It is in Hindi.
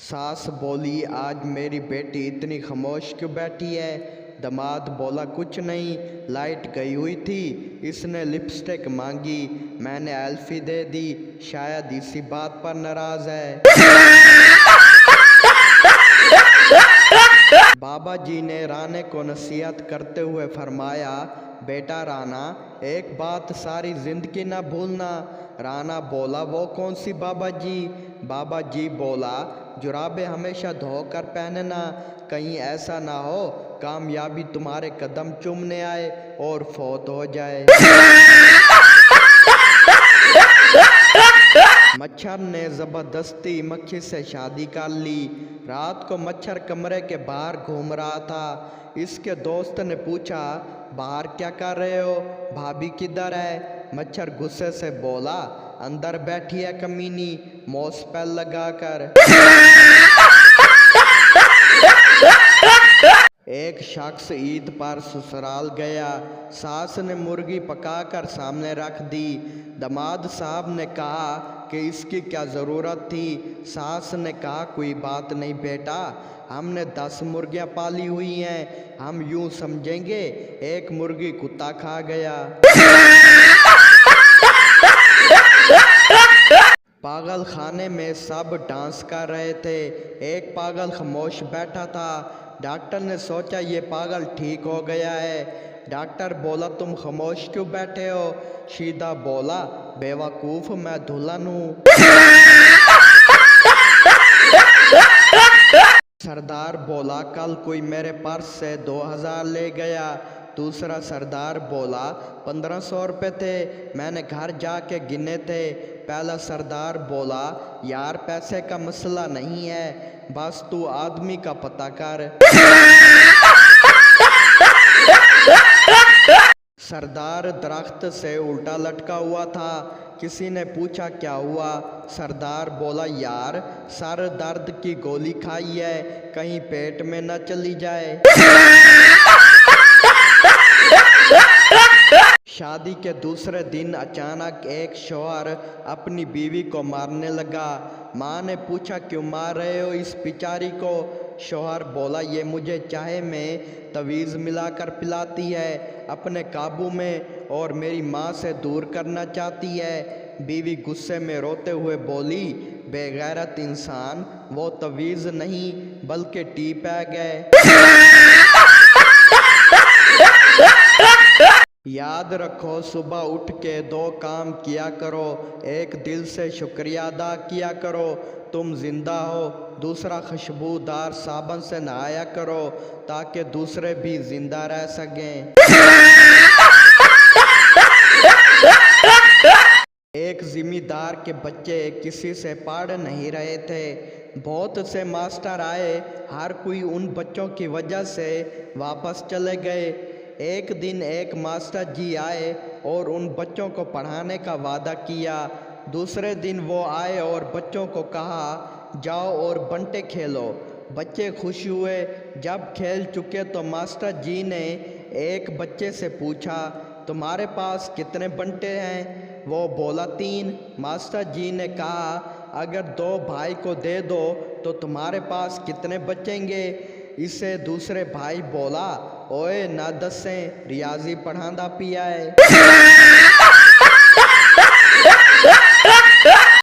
सास बोली, आज मेरी बेटी इतनी खामोश क्यों बैठी है। दामाद बोला, कुछ नहीं, लाइट गई हुई थी, इसने लिपस्टिक मांगी, मैंने एल्फी दे दी, शायद इसी बात पर नाराज है। बाबा जी ने राने को नसीहत करते हुए फरमाया, बेटा राना, एक बात सारी जिंदगी ना भूलना। राना बोला, वो कौन सी बाबा जी। बाबा जी बोला, जुराबे हमेशा धोकर पहनना, कहीं ऐसा ना हो कामयाबी तुम्हारे कदम चूमने आए और फौत हो जाए। मच्छर ने जबरदस्ती मक्खी से शादी कर ली। रात को मच्छर कमरे के बाहर घूम रहा था। इसके दोस्त ने पूछा, बाहर क्या कर रहे हो, भाभी किधर है। मच्छर गुस्से से बोला, अंदर बैठी है कमीनी, मौस पैल लगाकर। एक शख्स ईद पर ससुराल गया। सास ने मुर्गी पकाकर सामने रख दी। दामाद साहब ने कहा कि इसकी क्या ज़रूरत थी। सास ने कहा, कोई बात नहीं बेटा, हमने 10 मुर्गियाँ पाली हुई हैं, हम यूं समझेंगे एक मुर्गी कुत्ता खा गया। पागल खाने में सब डांस कर रहे थे। एक पागल खामोश बैठा था। डॉक्टर ने सोचा ये पागल ठीक हो गया है। डॉक्टर बोला, तुम खामोश क्यों बैठे हो। शीदा बोला, बेवकूफ़, मैं दुल्हन हूँ। सरदार बोला, कल कोई मेरे पर्स से 2000 ले गया। दूसरा सरदार बोला, 1500 रुपये थे, मैंने घर जाके गिने थे। पहला सरदार बोला, यार पैसे का मसला नहीं है, बस तू आदमी का पता कर। सरदार दरख्त से उल्टा लटका हुआ था। किसी ने पूछा, क्या हुआ। सरदार बोला, यार सर दर्द की गोली खाई है, कहीं पेट में न चली जाए। शादी के दूसरे दिन अचानक एक शौहर अपनी बीवी को मारने लगा। माँ ने पूछा, क्यों मार रहे हो इस बेचारी को। शौहर बोला, ये मुझे चाय में तवीज़ मिलाकर पिलाती है, अपने काबू में और मेरी माँ से दूर करना चाहती है। बीवी गुस्से में रोते हुए बोली, बेगैरत इंसान, वो तवीज़ नहीं बल्कि टी बैग है। याद रखो, सुबह उठ के 2 काम किया करो। एक, दिल से शुक्रिया अदा किया करो तुम जिंदा हो। दूसरा, खुशबूदार साबुन से नहाया करो ताकि दूसरे भी जिंदा रह सकें। एक जिम्मेदार के बच्चे किसी से पढ़ नहीं रहे थे। बहुत से मास्टर आए, हर कोई उन बच्चों की वजह से वापस चले गए। एक दिन एक मास्टर जी आए और उन बच्चों को पढ़ाने का वादा किया। दूसरे दिन वो आए और बच्चों को कहा, जाओ और बंटे खेलो। बच्चे खुश हुए। जब खेल चुके तो मास्टर जी ने एक बच्चे से पूछा, तुम्हारे पास कितने बंटे हैं। वो बोला, 3। मास्टर जी ने कहा, अगर 2 भाई को दे दो तो तुम्हारे पास कितने बचेंगे। इससे दूसरे भाई बोला, ओए ना दसें, रियाजी पढ़ांदा पिया है।